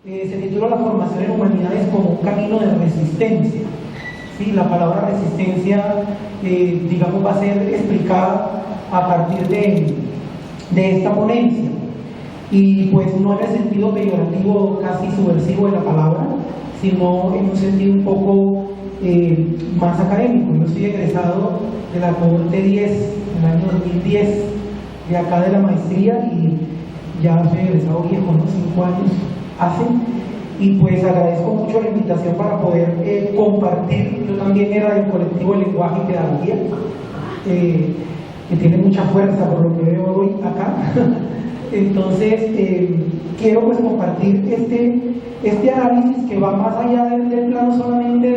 Se titula La formación en humanidades como un camino de resistencia. ¿Sí? La palabra resistencia, digamos, va a ser explicada a partir de esta ponencia. Y pues no en el sentido peyorativo, casi subversivo de la palabra, sino en un sentido un poco más académico. Yo soy egresado de la cohorte 10, en el año 2010, de acá de la maestría, y ya soy egresado viejo, ¿no? 5 años hace, y pues agradezco mucho la invitación para poder compartir. Yo también era del colectivo de lenguaje y pedagogía, que tiene mucha fuerza por lo que veo hoy acá. Entonces quiero pues compartir este análisis que va más allá del plano solamente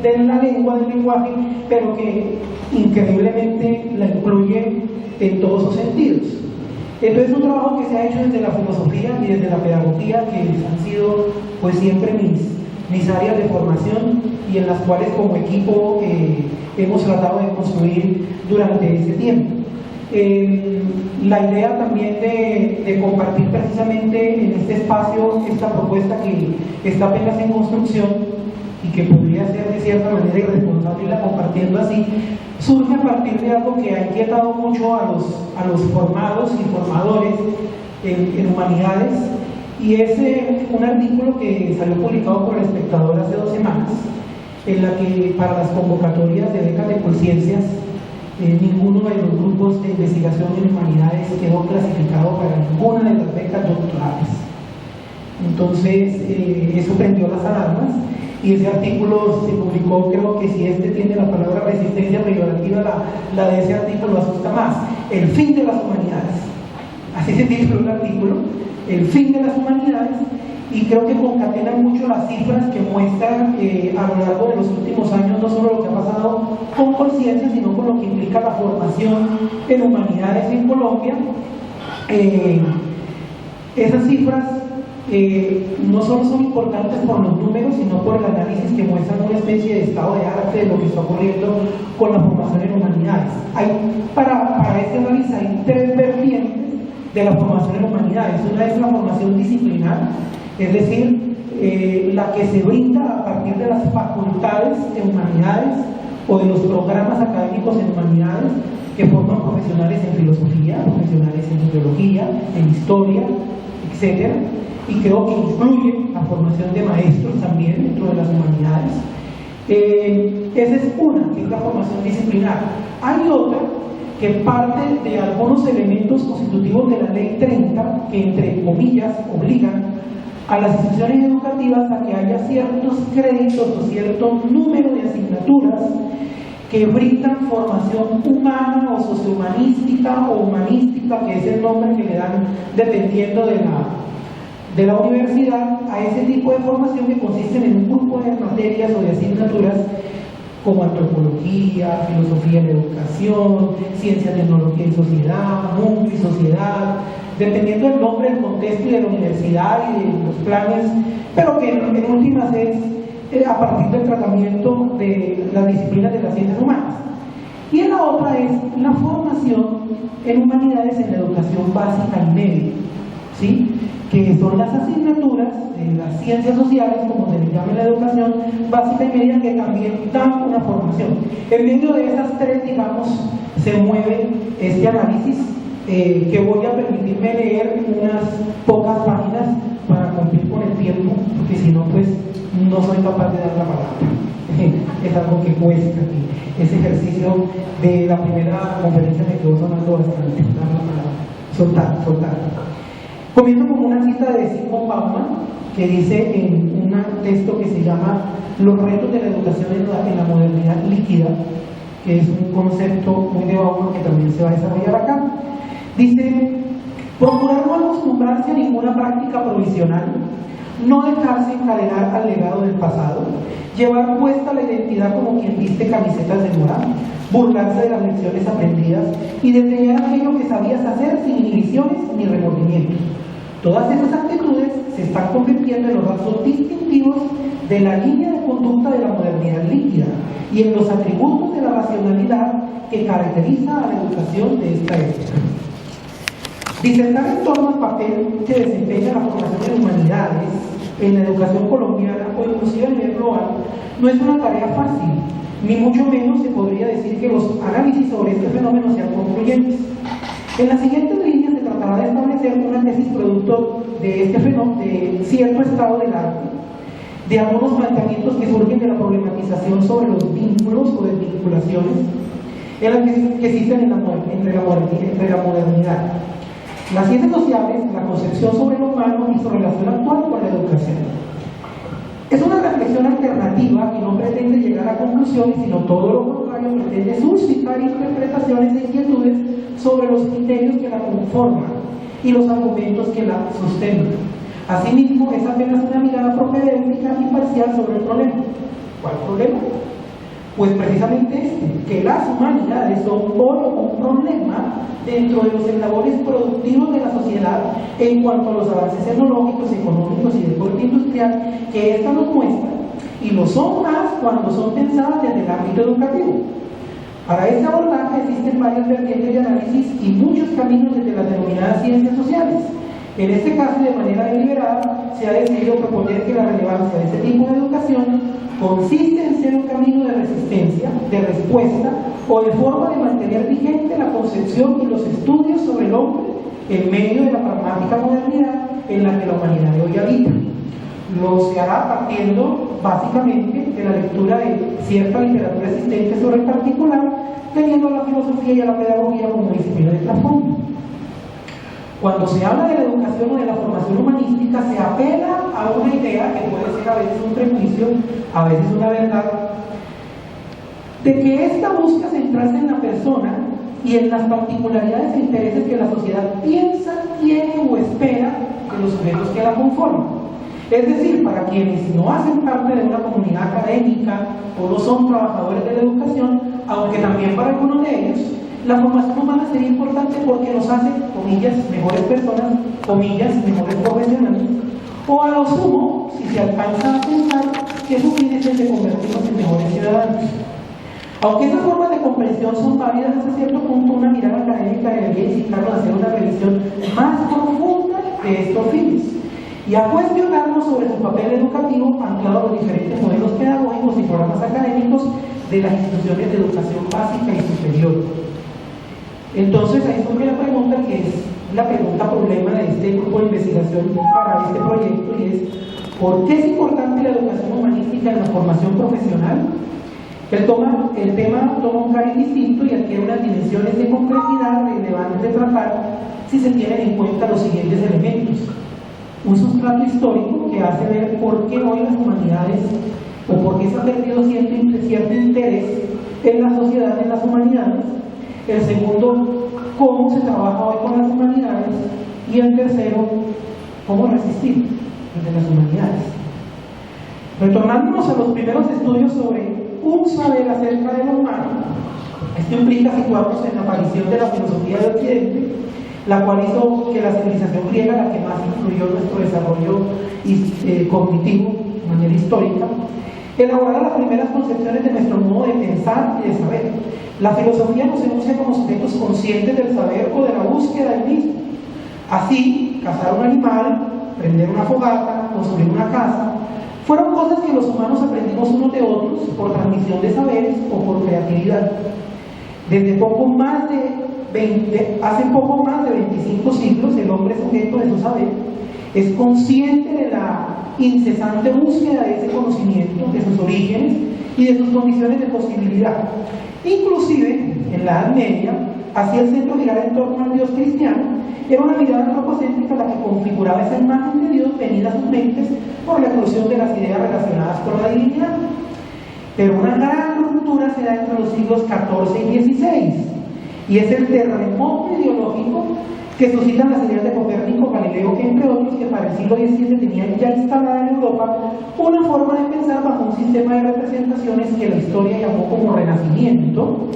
de la lengua, del lenguaje, pero que increíblemente la incluye en todos sus sentidos. Entonces es un trabajo que se ha hecho desde la filosofía y desde la pedagogía, que han sido pues siempre mis áreas de formación, y en las cuales como equipo hemos tratado de construir durante ese tiempo. La idea también de compartir precisamente en este espacio esta propuesta que está apenas en construcción y que podría ser de cierta manera irresponsable irla compartiendo así, surge a partir de algo que ha inquietado mucho a los formados y formadores en humanidades, y es un artículo que salió publicado por El Espectador hace 2 semanas, en la que para las convocatorias de becas de conciencias ninguno de los grupos de investigación en humanidades quedó clasificado para ninguna de las becas doctorales. Entonces eso prendió las alarmas, y ese artículo se publicó, creo que si este tiene la palabra resistencia peyorativa, la de ese artículo asusta más: el fin de las humanidades. Así se tituló el artículo, el fin de las humanidades, y creo que concatenan mucho las cifras que muestran a lo largo de los últimos años no solo lo que ha pasado con conciencia, sino con lo que implica la formación en humanidades en Colombia. Esas cifras no solo son importantes por los números, sino por el análisis que muestran una especie de estado de arte de lo que está ocurriendo con la formación en humanidades. Para este análisis hay 3 vertientes de la formación en humanidades. Una es la formación disciplinar, es decir, la que se brinda a partir de las facultades en humanidades o de los programas académicos en humanidades, que forman profesionales en filosofía, profesionales en sociología, en historia, etc. Y creo que incluye la formación de maestros también dentro de las humanidades. Esa es una, que es la formación disciplinar. Hay otra que parte de algunos elementos constitutivos de la Ley 30, que entre comillas obligan a las instituciones educativas a que haya ciertos créditos o cierto número de asignaturas que brindan formación humana o sociohumanística o humanística, que es el nombre que le dan dependiendo de la universidad, a ese tipo de formación que consiste en un grupo de materias o de asignaturas como antropología, filosofía de la educación, ciencia, tecnología y sociedad, mundo y sociedad, dependiendo del nombre, del contexto y de la universidad y de los planes, pero que en últimas es a partir del tratamiento de las disciplinas de las ciencias humanas. Y en la otra es la formación en humanidades en la educación básica y media, ¿sí? Que son las asignaturas de las ciencias sociales, como se les llama en la educación básica y media, que también dan una formación. En medio de esas 3, digamos, se mueve este análisis, que voy a permitirme leer unas pocas páginas para cumplir con el tiempo, porque si no, pues no soy capaz de dar la palabra. Es algo que cuesta aquí. Ese ejercicio de la primera conferencia me quedó sonando bastante. Dar la palabra, soltar. Comienzo con una cita de Zygmunt Bauman, que dice en un texto que se llama Los retos de la educación en la modernidad líquida, que es un concepto muy de Bauman que también se va a desarrollar acá. Dice: procurar no acostumbrarse a ninguna práctica provisional, no dejarse encadenar al legado del pasado, llevar puesta la identidad como quien viste camisetas de moda, burlarse de las lecciones aprendidas y desdeñar aquello que sabías hacer sin inhibiciones ni remordimientos. Todas esas actitudes se están convirtiendo en los rasgos distintivos de la línea de conducta de la modernidad líquida y en los atributos de la racionalidad que caracteriza a la educación de esta época. Disertar en torno al papel que desempeña la formación en humanidades en la educación colombiana o inclusive a nivel global no es una tarea fácil, ni mucho menos se podría decir que los análisis sobre este fenómeno sean concluyentes. En las siguientes líneas se tratará de establecer una tesis producto de este fenómeno, de cierto estado del arte, de algunos planteamientos que surgen de la problematización sobre los vínculos o desvinculaciones en las que existen entre la modernidad, las ciencias sociales, la concepción sobre lo humano y su relación actual con la educación. Es una reflexión alternativa que no pretende llegar a conclusiones, sino todo lo contrario, pretende suscitar interpretaciones e inquietudes sobre los criterios que la conforman y los argumentos que la sustentan. Asimismo, es apenas una mirada propedéutica y parcial sobre el problema. ¿Cuál problema? Pues precisamente este, que las humanidades son hoy un problema dentro de los eslabores productivos de la sociedad en cuanto a los avances tecnológicos, económicos y del corte industrial que ésta nos muestra, y lo son más cuando son pensadas desde el ámbito educativo. Para este abordaje existen varias vertientes de análisis y muchos caminos desde las denominadas ciencias sociales. En este caso, de manera deliberada, se ha decidido proponer que la relevancia de este tipo de educación consiste en ser un camino de resistencia, de respuesta o de forma de mantener vigente la concepción y los estudios sobre el hombre en medio de la pragmática modernidad en la que la humanidad de hoy habita. Lo se hará partiendo básicamente de la lectura de cierta literatura existente sobre el particular, teniendo a la filosofía y a la pedagogía como disciplina de trasfondo. Cuando se habla de la educación o de la formación humanística, se apela a una idea que puede ser a veces un prejuicio, a veces una verdad, de que ésta busca centrarse en la persona y en las particularidades e intereses que la sociedad piensa, quiere o espera de los sujetos que la conforman. Es decir, para quienes no hacen parte de una comunidad académica o no son trabajadores de la educación, aunque también para algunos de ellos, la formación humana sería importante porque nos hace, comillas, mejores personas, comillas, mejores profesionales, o a lo sumo, si se alcanza a pensar que su fin es el de convertirnos en mejores ciudadanos. Aunque estas formas de comprensión son válidas hasta cierto punto, una mirada académica debería incitarnos a hacer una revisión más profunda de estos fines y a cuestionarnos sobre su papel educativo anclado a los diferentes modelos pedagógicos y programas académicos de las instituciones de educación básica y superior. Entonces ahí surge la pregunta, que es la pregunta problema de este grupo de investigación para este proyecto, y es: ¿por qué es importante la educación humanística en la formación profesional? El tema toma un cariz distinto y adquiere unas dimensiones de complejidad relevantes de tratar si se tienen en cuenta los siguientes elementos: un sustrato histórico que hace ver por qué hoy las humanidades, o por qué se ha perdido cierto interés en la sociedad, en las humanidades; el segundo, cómo se trabaja hoy con las humanidades; y el tercero, cómo resistir desde las humanidades. Retornándonos a los primeros estudios sobre un saber acerca de lo humano, esto implica situarnos en la aparición de la filosofía de Occidente, la cual hizo que la civilización griega, la que más influyó en nuestro desarrollo cognitivo de manera histórica, elaborara las primeras concepciones de nuestro modo de pensar y de saber. La filosofía nos enuncia como sujetos conscientes del saber o de la búsqueda del mismo. Así, cazar un animal, prender una fogata, construir una casa, fueron cosas que los humanos aprendimos unos de otros por transmisión de saberes o por creatividad. Hace poco más de 25 siglos, el hombre sujeto de su saber es consciente de la incesante búsqueda de ese conocimiento, de sus orígenes y de sus condiciones de posibilidad. Inclusive, en la Edad Media, hacia el centro girar en torno al Dios cristiano, era una mirada antropocéntrica la que configuraba esa imagen de Dios venida a sus mentes por la eclosión de las ideas relacionadas con la divinidad. Pero una gran ruptura se da entre los siglos XIV y XVI, y es el terremoto ideológico que suscitan las ideas de Copérnico, Galileo, entre otros, que para el siglo XVII tenían ya instalada en Europa una forma de pensar bajo un sistema de representaciones que la historia llamó como Renacimiento,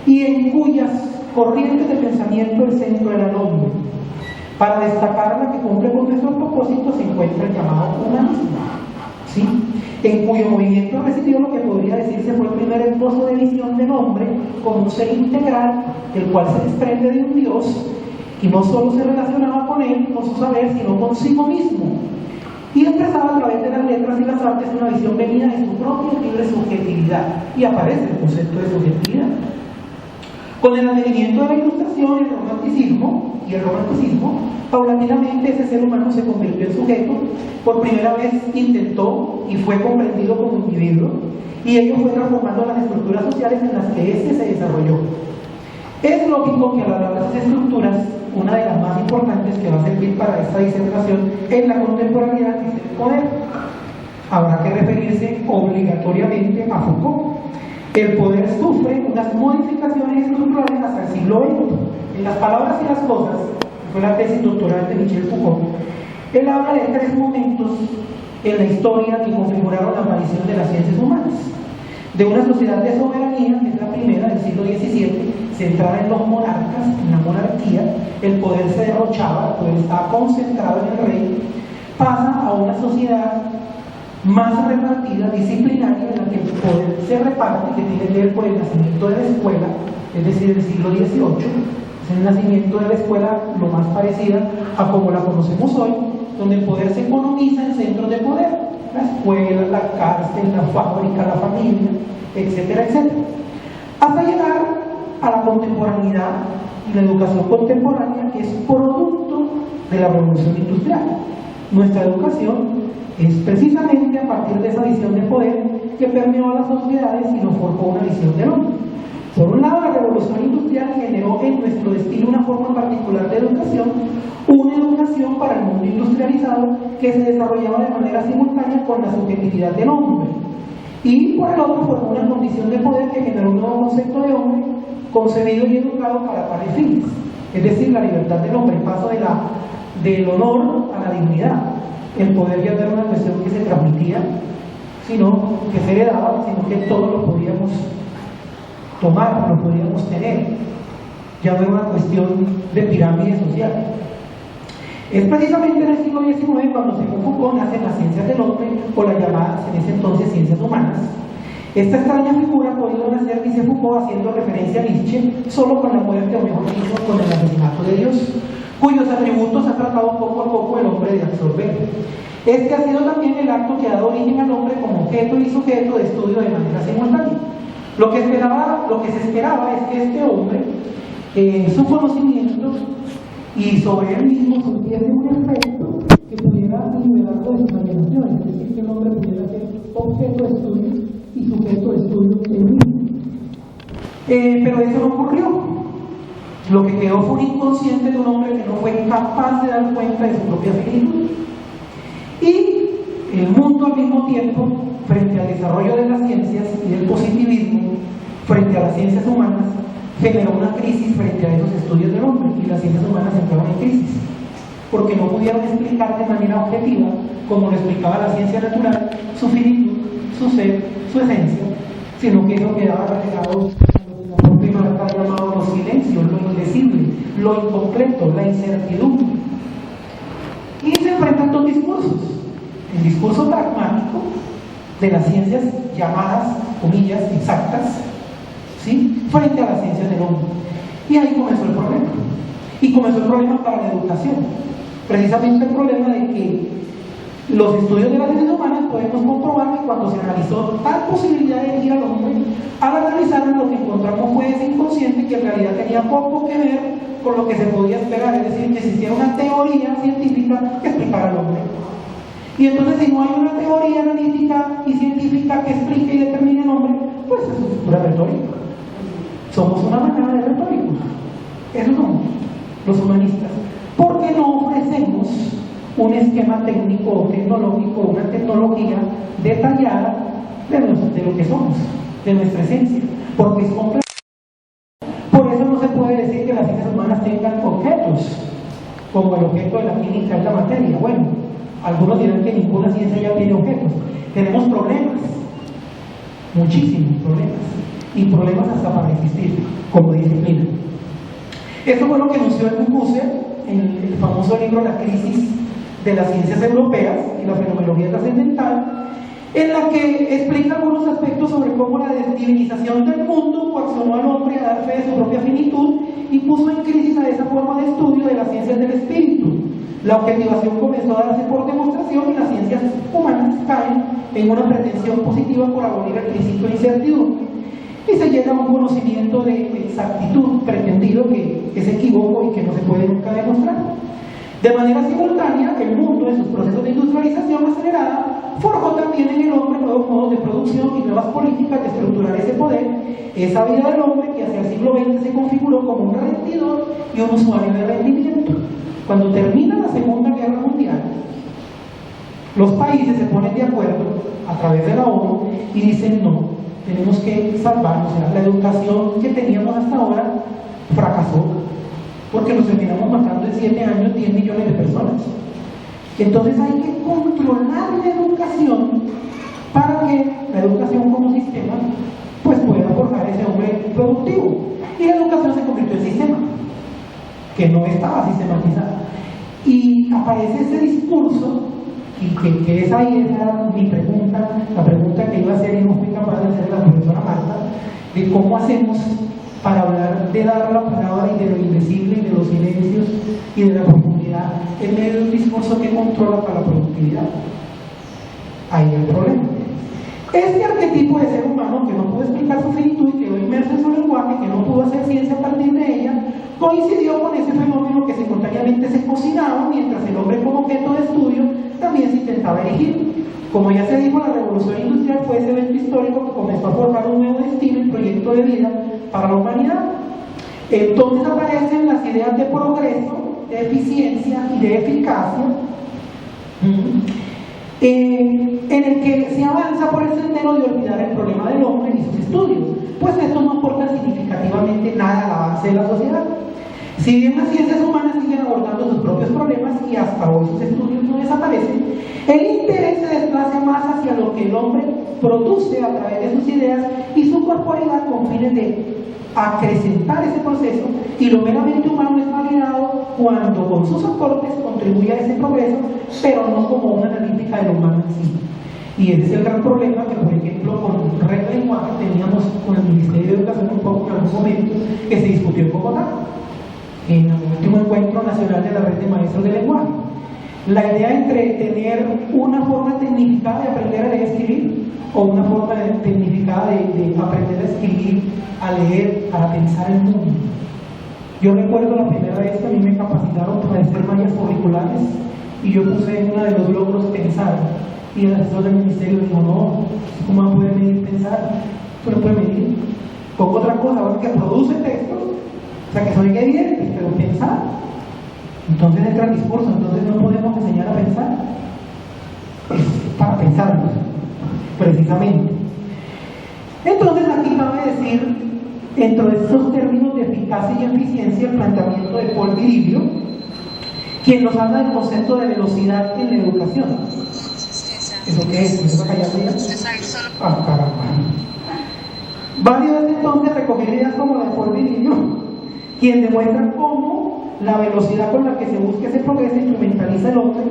y en cuyas corrientes de pensamiento el centro era el hombre. Para destacar la que cumple con nuestro propósito se encuentra el llamado humanismo, ¿sí?, en cuyo movimiento recibió lo que podría decirse fue el primer esbozo de visión del hombre como un ser integral, el cual se desprende de un Dios y no solo se relacionaba con él, con su saber, sino consigo mismo. y expresaba a través de las letras y las artes una visión venida de su propia libre subjetividad, y aparece el concepto de subjetividad. Con el advenimiento de la Ilustración y el romanticismo, paulatinamente ese ser humano se convirtió en sujeto, por primera vez intentó y fue comprendido como individuo, y ello fue transformando las estructuras sociales en las que éste se desarrolló. Es lógico que al hablar de esas estructuras, una de las más importantes que va a servir para esta disertación es la contemporaneidad, que es el poder. Habrá que referirse obligatoriamente a Foucault. El poder sufre unas modificaciones estructurales hasta el siglo XX. En Las palabras y las cosas, que fue la tesis doctoral de Michel Foucault, él habla de 3 momentos en la historia que configuraron la aparición de las ciencias humanas. De una sociedad de soberanía, que es la primera del siglo XVII, centrada en los monarcas, en la monarquía, el poder se derrochaba, el poder estaba concentrado en el rey, pasa a una sociedad más repartida, disciplinaria, en la que el poder se reparte, que tiene que ver con el nacimiento de la escuela, es decir, el siglo XVIII, es el nacimiento de la escuela lo más parecida a como la conocemos hoy, donde el poder se economiza en centros de poder, la escuela, la cárcel, la fábrica, la familia, etcétera, etcétera, hasta llegar a la contemporaneidad y la educación contemporánea, que es producto de la revolución industrial. Nuestra educación es precisamente a partir de esa visión de poder que permeó a las sociedades y nos forjó una visión del hombre. Por un lado, la revolución industrial generó en nuestro destino una forma particular de educación, una educación para el mundo industrializado que se desarrollaba de manera simultánea con la subjetividad del hombre. Y por el otro, formó una condición de poder que generó un nuevo concepto de hombre concebido y educado para tales fines, es decir, la libertad del hombre, el paso del honor a la dignidad. El poder ya no era una cuestión que se transmitía, sino que se heredaba, sino que todos lo podíamos tomar, lo podíamos tener. Ya no era una cuestión de pirámide social. Es precisamente en el siglo XIX cuando, según Foucault, nacen las ciencias del hombre, o las llamadas en ese entonces ciencias humanas. Esta extraña figura ha podido nacer, dice Foucault, haciendo referencia a Nietzsche, solo con la muerte, o mejor dicho, con el asesinato de Dios, cuyos atributos ha tratado poco a poco el hombre de absorber. Este ha sido también el acto que ha dado origen al hombre como objeto y sujeto de estudio de manera simultánea. Lo que se esperaba es que este hombre, su conocimiento y sobre él mismo surgiese un efecto que pudiera liberarlo de sus alienaciones, es decir, que el hombre pudiera ser objeto de estudio y sujeto de estudio él mismo. Pero eso no ocurrió. Lo que quedó fue un inconsciente de un hombre que no fue capaz de dar cuenta de su propia finitud. Y el mundo al mismo tiempo, frente al desarrollo de las ciencias y del positivismo, frente a las ciencias humanas, generó una crisis frente a esos estudios del hombre, y las ciencias humanas entraron en crisis, porque no pudieron explicar de manera objetiva, como lo explicaba la ciencia natural, su finitud, su ser, su esencia, sino que eso quedaba relegado a lo que Marta ha llamado los silencios, lo indecible, lo incompleto, la incertidumbre. Y se enfrentan dos discursos: el discurso pragmático de las ciencias llamadas, comillas, exactas, ¿sí?, frente a las ciencias del hombre. Y ahí comenzó el problema. Y comenzó el problema para la educación. Precisamente el problema de que los estudios de las ciencias humanas podemos comprobar que cuando se analizó tal posibilidad de elegir al hombre, al analizarlo lo que encontramos fue ese inconsciente que en realidad tenía poco que ver con lo que se podía esperar, es decir, que existiera una teoría científica que explicara al hombre. Y entonces, si no hay una teoría analítica y científica que explique y determine el hombre, pues eso es pura retórica. Somos una manada de retóricos. Eso somos los humanistas. Porque no ofrecemos un esquema técnico o tecnológico, una tecnología detallada de lo que somos, de nuestra esencia. Porque es complejo. Por eso no se puede decir que las ciencias humanas tengan objetos, como el objeto de la química es la materia. Bueno, algunos dirán que ninguna ciencia ya tiene objetos. Tenemos problemas, muchísimos problemas, y problemas hasta para existir como disciplina. Esto fue lo que anunció Althusser en el famoso libro La crisis de las ciencias europeas y la fenomenología trascendental, en la que explica algunos aspectos sobre cómo la divinización del mundo coaccionó al hombre a dar fe de su propia finitud y puso en crisis a esa forma de estudio de las ciencias del espíritu. La objetivación comenzó a darse por demostración y las ciencias humanas caen en una pretensión positiva por abolir el principio de incertidumbre y se llega a un conocimiento de exactitud pretendido que es equívoco y que no se puede nunca demostrar. De manera simultánea, el mundo, en sus procesos de industrialización acelerada, forjó también en el hombre nuevos modos de producción y nuevas políticas de estructurar ese poder, esa vida del hombre que hacia el siglo XX se configuró como un rendidor y un usuario de rendimiento. Cuando termina la Segunda Guerra Mundial, los países se ponen de acuerdo a través de la ONU y dicen no, tenemos que salvar, o sea, la educación que teníamos hasta ahora fracasó, porque nos terminamos matando en 7 años 10 millones de personas. Entonces hay que controlar la educación para que la educación como sistema pues pueda forjar ese hombre productivo. Y la educación se convirtió en sistema, que no estaba sistematizado. Y aparece ese discurso, y que esa era mi pregunta, la pregunta que iba a hacer y no fui capaz de hacer la profesora Marta, de cómo hacemos para hablar de dar la palabra y de lo invisible y de los silencios y de la profundidad en medio de un discurso que controla para la productividad. Ahí hay el problema. Este arquetipo de ser humano que no pudo explicar su finitud y quedó inmerso en su lenguaje, que no pudo hacer ciencia a partir de ella, coincidió con ese fenómeno que simultáneamente se cocinaba mientras el hombre como objeto de estudio también se intentaba erigir. Como ya se dijo, la revolución industrial fue ese evento histórico que comenzó a forjar un nuevo destino y proyecto de vida para la humanidad. Entonces aparecen las ideas de progreso, de eficiencia y de eficacia, en el que se avanza por el sendero de olvidar el problema del hombre y sus estudios, pues esto no aporta significativamente nada al avance de la sociedad. Si bien las ciencias humanas siguen abordando sus propios problemas y hasta hoy sus estudios no desaparecen, el interés se desplaza más hacia lo que el hombre produce a través de sus ideas y su corporeidad con fines de acrecentar ese proceso, y lo meramente humano es validado cuando con sus aportes contribuye a ese progreso, pero no como una analítica de lo humano en sí. Y ese es el gran problema que, por ejemplo, con Red Lenguaje teníamos con el Ministerio de Educación un poco en algún momento que se discutió en Bogotá, en el último encuentro nacional de la red de maestros de lenguaje. La idea entre tener una forma tecnificada de aprender a leer y escribir o una forma tecnificada de aprender a escribir, a leer, a pensar el mundo. Yo recuerdo la primera vez que a mí me capacitaron para hacer mallas curriculares y yo puse en uno de los logros pensar, y el asesor del ministerio dijo, no, ¿cómo va a poder medir pensar? Tú no puedes medir. Pongo otra cosa, que produce textos, o sea que son evidentes, pero pensar. Entonces entra el discurso, entonces no podemos enseñar a pensar. Es para pensarnos, precisamente. Entonces aquí cabe decir, dentro de esos términos de eficacia y eficiencia, el planteamiento de Paul Virilio, quien nos habla del concepto de velocidad en la educación. ¿Eso qué es? ¿Eso callar ya? Ah, caramba. Válido es entonces recoger ideas como la de Paul Virilio, quien demuestra cómo la velocidad con la que se busca ese progreso instrumentaliza el hombre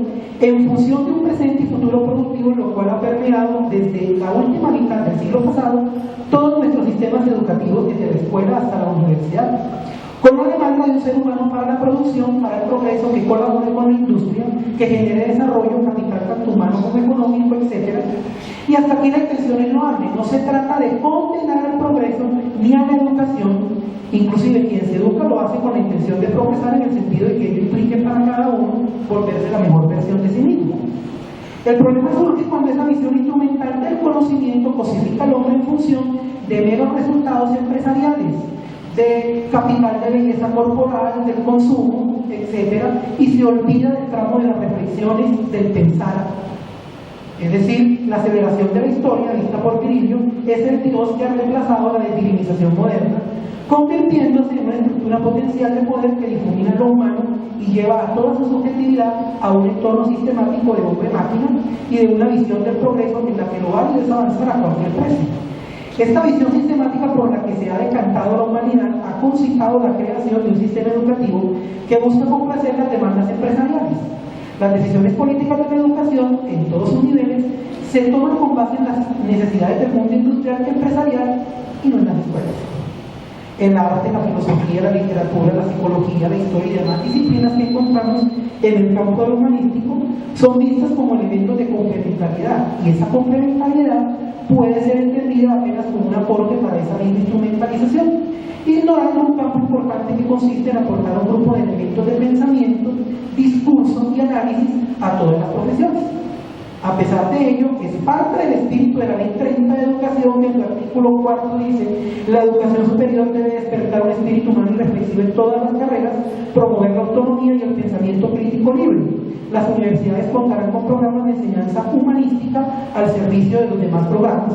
en función de un presente y futuro productivo, lo cual ha permeado desde la última mitad del siglo pasado todos nuestros sistemas educativos, desde la escuela hasta la universidad, con la demanda de un ser humano para la producción, para el progreso, que colabore con la industria, que genere desarrollo, capital tanto humano como económico, etc. Y hasta aquí la intención es loable. No se trata de condenar al progreso ni a la educación. Inclusive quien se educa lo hace con la intención de progresar en el sentido de que ello implique para cada uno volverse la mejor versión de sí mismo. El problema surge cuando esa visión instrumental del conocimiento cosifica al hombre en función de meros resultados empresariales, de capital de belleza corporal, del consumo, etc., y se olvida del tramo de las reflexiones del pensar. Es decir, la aceleración de la historia, vista por Virilio, es el Dios que ha reemplazado la divinización moderna, convirtiéndose en una estructura potencial de poder que difumina lo humano y lleva a toda su subjetividad a un entorno sistemático de hombre-máquina y de una visión del progreso en la que lo válido es avanzar a cualquier precio. Esta visión sistemática por la que se ha decantado la humanidad ha concitado la creación de un sistema educativo que busca complacer las demandas empresariales. Las decisiones políticas de la educación, en todos sus niveles, se toman con base en las necesidades del mundo industrial y empresarial y no en las escuelas. el arte, la filosofía, la literatura, la psicología, la historia y demás disciplinas que encontramos en el campo de lo humanístico son vistas como elementos de complementariedad, y esa complementariedad puede ser entendida apenas como un aporte para esa misma instrumentalización, ignorando un campo importante que consiste en aportar un grupo de elementos de pensamiento, discurso y análisis a todas las profesiones. A pesar de ello, es parte del espíritu de la Ley 30 de Educación, que en su artículo 4 dice: la educación superior debe despertar un espíritu humano y reflexivo en todas las carreras, promover la autonomía y el pensamiento crítico libre. Las universidades contarán con programas de enseñanza humanística al servicio de los demás programas,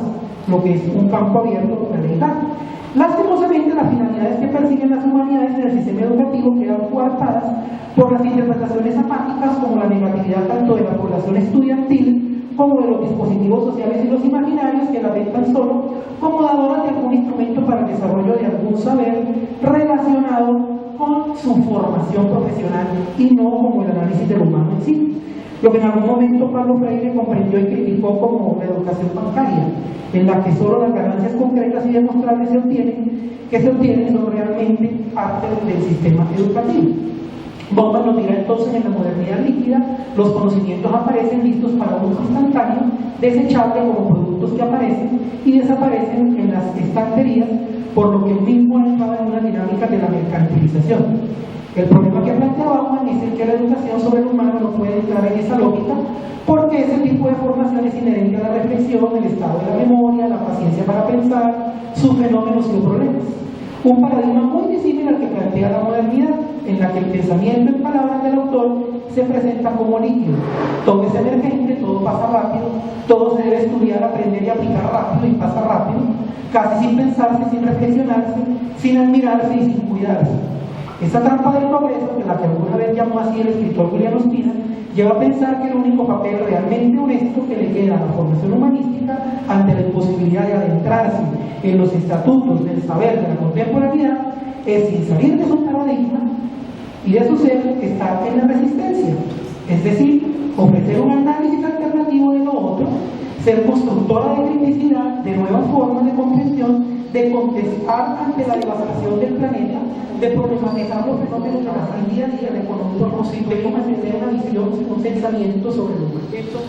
lo que es un campo abierto con la ley da. Lastimosamente, las finalidades que persiguen las humanidades en el sistema educativo quedan coartadas por las interpretaciones apáticas, como la negatividad tanto de la población estudiantil como de los dispositivos sociales y los imaginarios, que la ven tan solo como dadoras de algún instrumento para el desarrollo de algún saber relacionado con su formación profesional y no como el análisis del humano en sí. Lo que en algún momento Pablo Freire comprendió y criticó como la educación bancaria, en la que solo las ganancias concretas y demostrables se obtienen son realmente parte del sistema educativo. Bauman nos dirá entonces: en la modernidad líquida, los conocimientos aparecen listos para uso instantáneo, desechables como productos que aparecen y desaparecen en las estanterías, por lo que el mismo ha entrado en una dinámica de la mercantilización. El problema que plantea Bauman es el que la educación sobre el humano no puede entrar en esa lógica, porque ese tipo de formación es inherente a la reflexión, el estado de la memoria, la paciencia para pensar, sus fenómenos y sus problemas. Un paradigma muy disímil al que plantea la modernidad, en la que el pensamiento, en palabras del autor, se presenta como líquido. Todo es emergente, todo pasa rápido, todo se debe estudiar, aprender y aplicar rápido, y pasa rápido, casi sin pensarse, sin reflexionarse, sin admirarse y sin cuidarse. Esa trampa del progreso, de la que alguna vez llamó así el escritor William Ospina, lleva a pensar que el único papel realmente honesto que le queda a la formación humanística, ante la imposibilidad de adentrarse en los estatutos del saber de la contemporaneidad, es, sin salir de su paradigma y de su ser, estar en la resistencia, es decir, ofrecer un análisis alternativo de lo otro, ser constructora de criticidad, de nuevas formas de comprensión, de contestar ante la devastación del planeta, de problematizar los fenómenos de la día a día, de posible mantener una visión, un pensamiento sobre los objetos.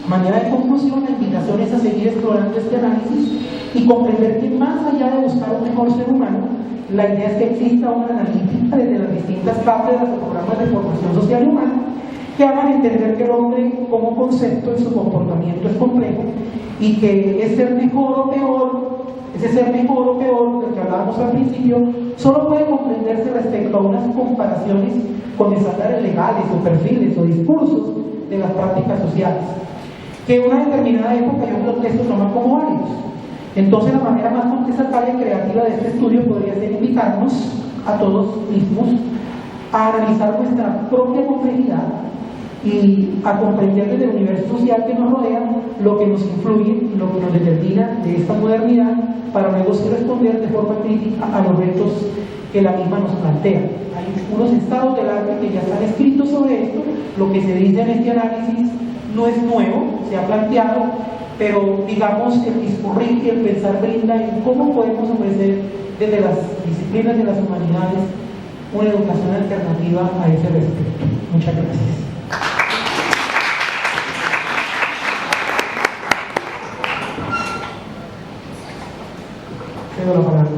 Manera de conclusión, la invitación es a seguir explorando este análisis y comprender que, más allá de buscar un mejor ser humano, la idea es que exista una analítica desde las distintas cátedras o programas de formación social y humana que hagan entender que el hombre como concepto en su comportamiento es complejo, y que ese ser mejor o peor del que hablábamos al principio, solo puede comprenderse respecto a unas comparaciones con estándares legales o perfiles o discursos de las prácticas sociales, que en una determinada época y otros textos toman como válidos. Entonces, la manera más contestataria y creativa de este estudio podría ser invitarnos a todos mismos a analizar nuestra propia complejidad y a comprender desde el universo social que nos rodea lo que nos influye, lo que nos determina de esta modernidad, para luego sí responder de forma crítica a los retos que la misma nos plantea. Hay unos estados del arte que ya están escritos sobre esto. Lo que se dice en este análisis no es nuevo, se ha planteado, pero digamos que el discurrir y el pensar brinda en cómo podemos ofrecer desde las disciplinas de las humanidades una educación alternativa a ese respecto. Muchas gracias. Cedo la palabra.